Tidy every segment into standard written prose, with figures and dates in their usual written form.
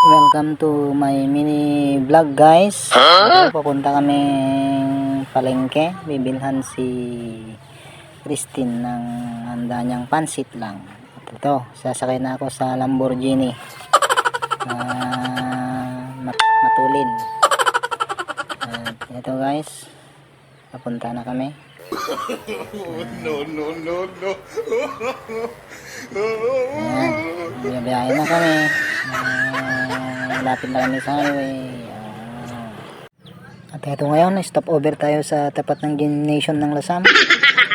Welcome to my mini vlog guys. Ito, papunta kami palengke. Bibilhan si Christine ng handa niyang pansit lang. At ito, sasakay na ako sa Lamborghini. Matulin. At ito guys, papunta na kami. No. Ayan, biyahe na kami. Malapit na kami sa highway. At ito ngayon, stop over tayo sa tapat ng Gymnasium ng Lasam.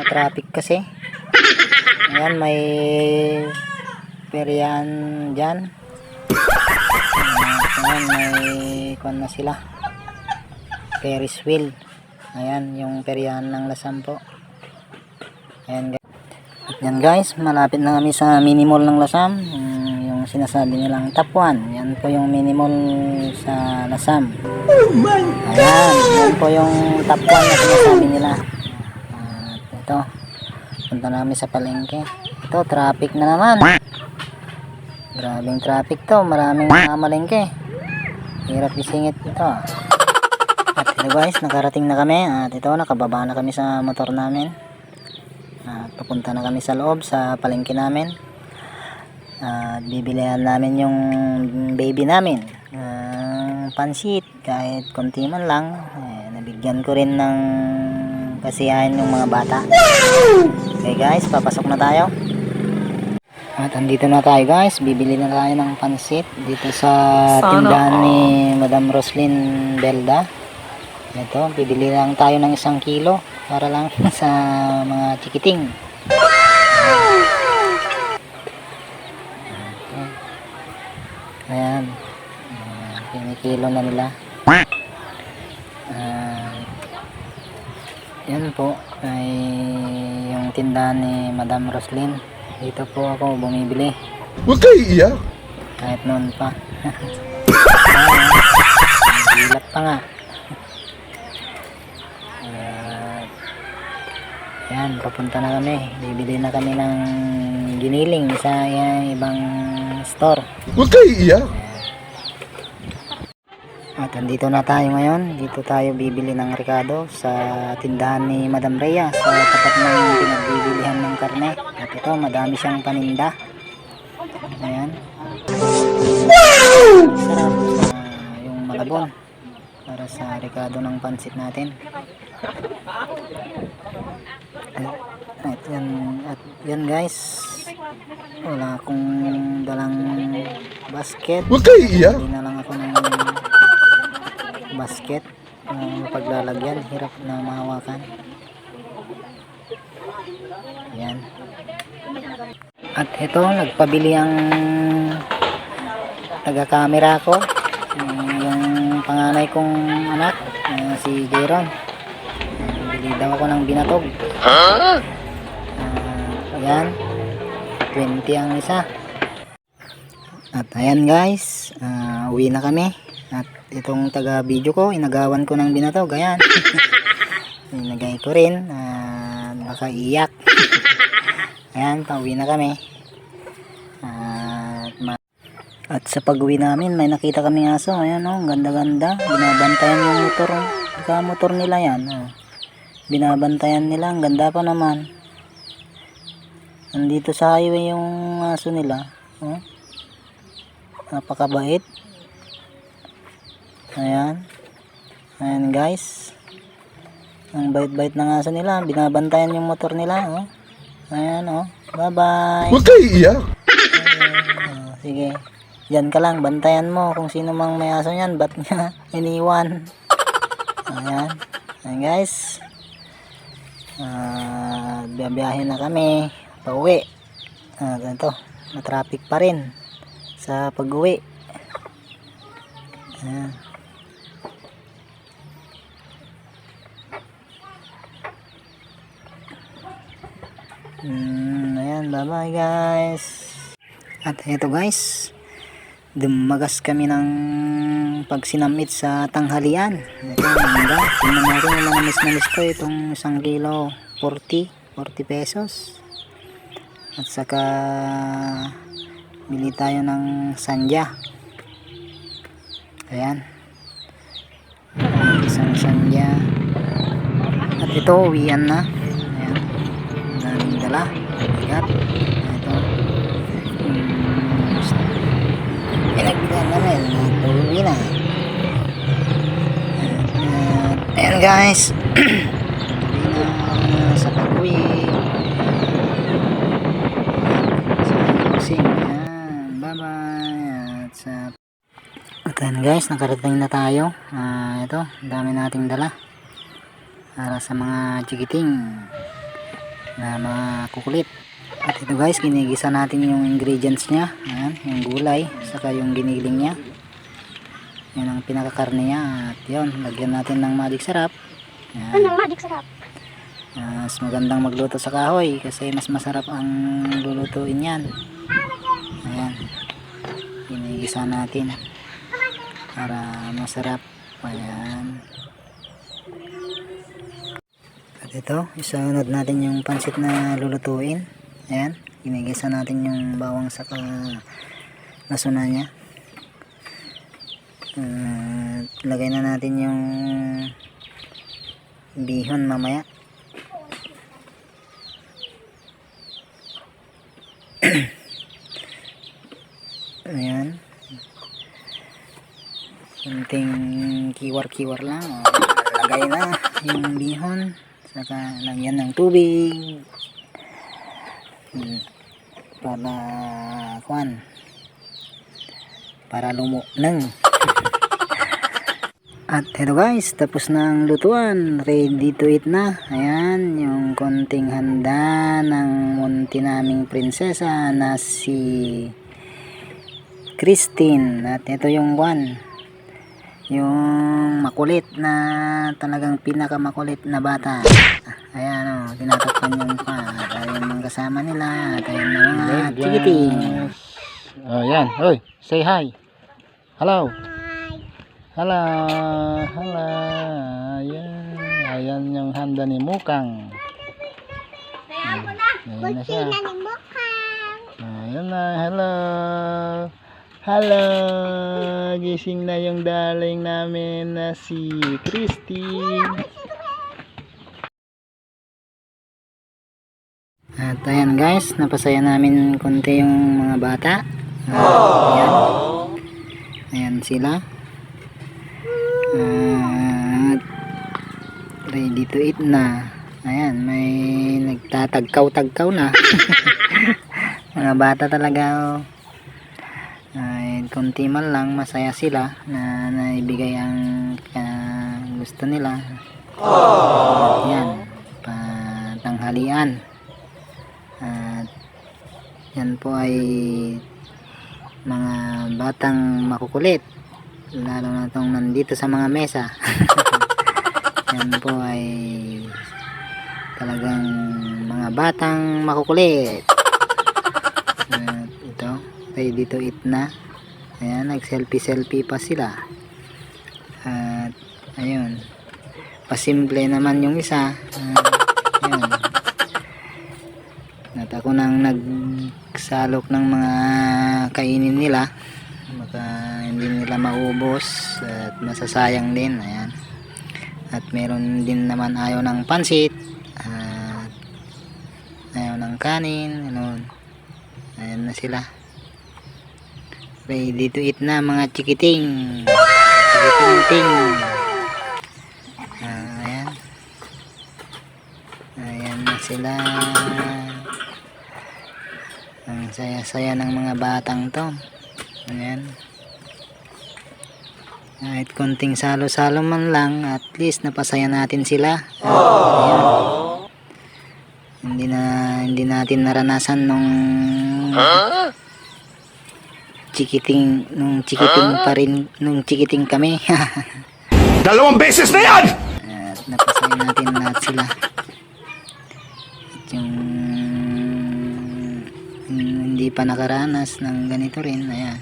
Traffic kasi. Ayan, may peryan dyan. Ayan, may kuwan na sila. Ferris wheel. Ayan, yung peryan ng Lasam po. Ayan guys. At yan guys, malapit na kami sa mini mall ng Lasam. Yung sinasabi nilang top 1. Yan po yung mini mall sa Lasam. Ayan, yan po yung top 1 na sinasabi nila. At ito, punta na kami sa palengke. Ito, traffic na naman. Grabing traffic to, maraming malengke. Hirap isingit ito. At ito guys, nakarating na kami. At ito, nakababa na kami sa motor namin. At papunta na kami sa loob, sa palengke namin. At bibilihan namin yung baby namin. Pansit, kahit konti man lang. Nabigyan ko rin ng kasiyahan yung mga bata. Okay guys, papasok na tayo. At andito na tayo guys, bibili na tayo ng pansit dito sa tindahan ni Madam Roslyn Belda. Ito, bibili lang tayo ng 1 kilo para lang sa mga chikiting. Ayan, kinikilo na nila. Yan po ay yung tindahan ni Madam Roslyn. Dito po ako bumibili. Huwag kayo iiyak. Kahit noon pa. Hilap pa nga. Ayan, papunta na kami. Bibili na kami ng giniling sa ibang store. Huwag kayo iiyak. At andito na tayo ngayon. Dito tayo bibili ng rekado sa tindahan ni Madam Rhea sa tapat ng pinagbibilihan ng karne. At ito, madami siyang paninda. Ayan. Sarap yung malabon para sa rekado ng pansit natin. At yan guys, wala akong dalang basket. Huwag kayo iiyak. Hindi na lang ako ng basket paglalagyan, hirap na mahawakan. Yan. At ito, nagpabili ang taga-camera ko, yung panganay kong anak, si Jeron. Bili daw ako ng binatog. Ayan, 20 ang isa. At ayan guys, uwi na kami. At itong taga video ko, inagawan ko ng binatog. Ayan. Inagay ko rin. Baka iyak. Ayan, pauwi na kami. At sa pag-uwi namin, may nakita kaming aso. Ayan o, ganda-ganda. Binabantayan yung motor. Motor nila yan. Binabantayan nila. Ang ganda pa naman. Nandito sa highway yung aso nila. Napakabait. Ayan. Ayan guys. Ang bait-bait ng aso nila. Binabantayan yung motor nila. Ayan o. Bye-bye. Huwag kayo iiyak. Sige. Diyan ka lang. Bantayan mo kung sino mang may aso yan. Ba't niya iniwan? Ayan. Ayan guys. Biyabiyahin na kami. Pauwi. Ganito. Matraffic pa rin sa pag-uwi. Ayan. Ayan, bye bye guys. At ito guys, dumagas kami ng pagsinamit sa tanghalian. Ito, maganda. Tingnan natin yung mga miss ko. Itong 1 kilo 40 pesos. At saka bili tayo ng sandya. Ayan. Isang sandya. At ito, uwian na. Ayan. Daming dala. Bigat. Ito. Pinagbilan na rin. Uwi na. Ayan guys. Uwi na sa pag-uwi. Ayan. Bye-bye. At ayan guys, nakarating na tayo. Ito, dami nating dala para sa mga chikiting na mga kukulit. At ito guys, ginigisa natin yung ingredients nya. Ayan, yung gulay, saka yung giniling nya. Yan ang pinakakarne nya. At yun, lagyan natin ng magic sarap. Ayan. Anong magic sarap? Mas magandang magluto sa kahoy kasi mas masarap ang lulutuin yan. Ayan, ginigisa natin para masarap. Ayan. At ito, isunod natin yung pansit na lulutuin. Ayan, ginigisa natin yung bawang saka lasuna nya. Lagay na natin yung bihon mamaya. Ayan, kunting kiwar-kiwar lang. Lagay na yung bihon, saka lagyan ng tubig para lumunang. At hello guys, tapos na ang lutuan, ready to eat na. Ayan, yung konting handa ng munti naming prinsesa na si Christine. At ito yung yung makulit na, talagang pinakamakulit na bata. Ayan o, tinatakpan yung pa. At ayun mga kasama nila. At ayun na mga chikiting. Ayan, oy, say hi. Hello. Hello. Hello. Ayan. Ayan yung handa ni Mukang. Ayan na siya. Ayan na, hello. Hello. Gising na yung darling namin na si Christine. At ayan guys, napasaya namin konti yung mga bata. Ayan. Ayan sila. At ready to eat na. Ayan, may nagtatagkaw-tagkaw na. Mga bata talaga. Ay, konti man lang masaya sila na naibigay ang gusto nila. At yan, patanghalian. At yan po ay mga batang makukulit, lalo na itong nandito sa mga mesa. Yan po ay talagang mga batang makukulit. At ito, ready to eat na. Ayan, nag selfie pa sila. At ayun, pasimple naman yung isa. Ayun, at ako nang nagsalok ng mga kainin nila, baka hindi nila maubos at masasayang din. Ayan. At meron din naman ayaw ng pansit at ayaw ng kanin. Ayan na sila, ready to eat na mga chikiting. Chikiting. Ayan. Ayan na sila. Ang saya-saya ng mga batang to. Ayan. Kahit konting salo-salo man lang, at least napasaya natin sila. Ayan. Hindi natin naranasan nung chikiting pa rin nung chikiting kami. 2 beses na yan! At napasaya natin lahat sila. At yung hindi pa nakaranas ng ganito rin, ayan.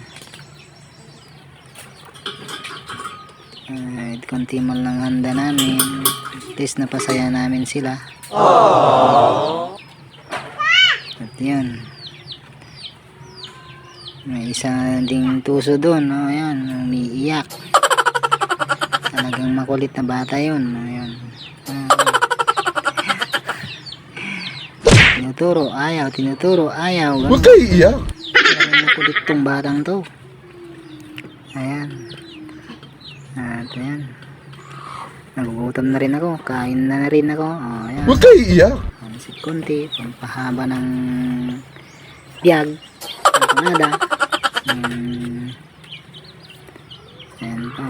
At konti man lang handa namin, at least napasaya namin sila. At yun, may isa ding tuso doon, ayan, umiiyak. Talagang makulit na bata yun. Ayun. Tinuturo, ayaw. Ganun. Huwag kayo iiyak. Talagang makulit tong batang to. Ayan. At ayan. Nagugutom na rin ako. Kain na rin ako. O, ayan. Huwag kayo iiyak. Pansit konti. Pampahaba ng biyag. Panada. Ayan po.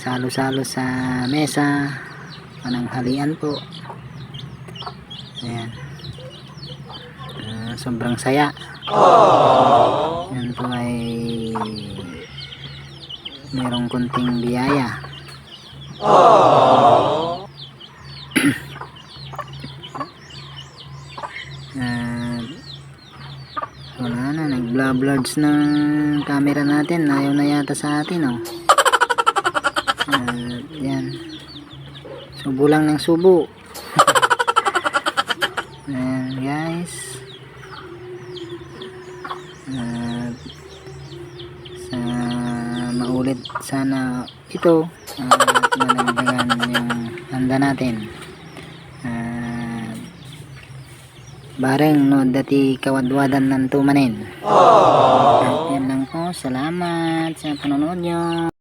Salo-salo sa mesa. Pananghalian po. Ayan. Sobrang saya. Yan po ay merong kunting biyaya. Wala na, nag-blurds ng camera natin. Ayaw na yata sa atin, oh. Yan. Subo lang ng subo. Ayan, guys. Sa maulit sana ito at managdagan yung handa natin. Bareng no dati kawadwadan ng tumanin. At yan lang po. Salamat sa panonood nyo.